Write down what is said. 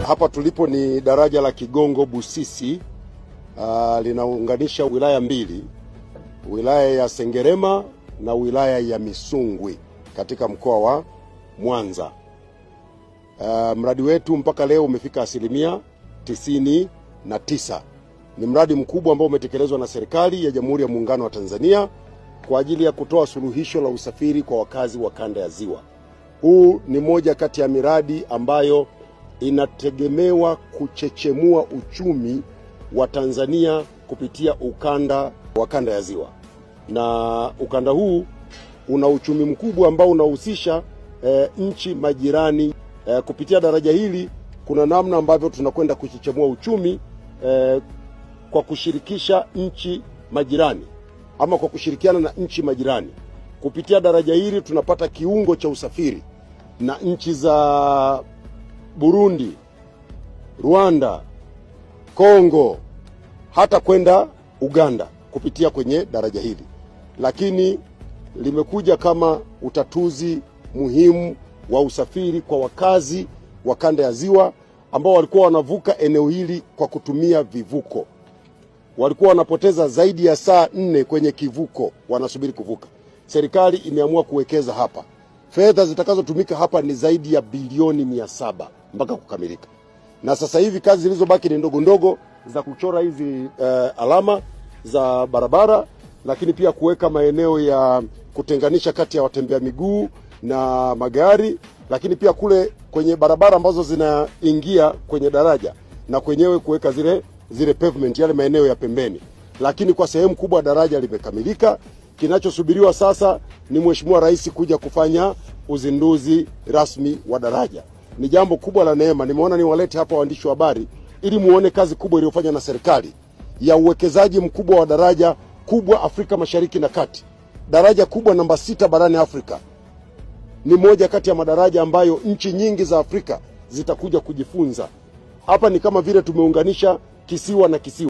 Hapa tulipo ni daraja la Kigongo Busisi, linaunganisha wilaya mbili, wilaya ya Sengerema na wilaya ya Misungwi katika mkoa wa Mwanza. Mradi wetu mpaka leo umefika 99%. Ni mradi mkubwa ambao umetekelezwa na serikali ya Jamhuri ya Muungano wa Tanzania kwa ajili ya kutoa suluhisho la usafiri kwa wakazi wa kanda ya Ziwa. Huu ni moja kati ya miradi ambayo inategemewa kuchechemua uchumi wa Tanzania kupitia ukanda wa kanda ya Ziwa. Na ukanda huu una uchumi mkubwa ambao unahusisha nchi majirani. Kupitia daraja hili kuna namna ambavyo tunakwenda kuchechemua uchumi kwa kushirikisha nchi majirani ama kwa kushirikiana na nchi majirani. Kupitia daraja hili tunapata kiungo cha usafiri na nchi za Burundi, Rwanda, Kongo, hata kwenda Uganda kupitia kwenye daraja hili. Lakini limekuja kama utatuzi muhimu wa usafiri kwa wakazi wa kanda ya Ziwa ambao walikuwa wanavuka eneo hili kwa kutumia vivuko. Walikuwa wanapoteza zaidi ya saa 4 kwenye kivuko wanasubiri kuvuka. Serikali imeamua kuwekeza hapa. Fedha zitakazotumika hapa ni zaidi ya bilioni 700 mpaka kukamilika. Na sasa hivi kazi zilizobaki ni ndogo ndogo za kuchora hizi alama za barabara, lakini pia kuweka maeneo ya kutenganisha kati ya watembea miguu na magari, lakini pia kule kwenye barabara ambazo zinaingia kwenye daraja na kwenyewe kuweka zile pavement, yale maeneo ya pembeni. Lakini kwa sehemu kubwa daraja limekamilika. Kinachosubiriwa sasa ni Mheshimiwa Rais kuja kufanya uzinduzi rasmi wa daraja. Ni jambo kubwa la neema. Nimeona niwalete hapa waandishi wa habari ili muone kazi kubwa iliyofanywa na serikali ya uwekezaji mkubwa wa daraja kubwa Afrika Mashariki na Kati. Daraja kubwa namba 6 barani Afrika. Ni moja kati ya madaraja ambayo nchi nyingi za Afrika zitakuja kujifunza. Hapa ni kama vile tumeunganisha kisiwa na kisiwa.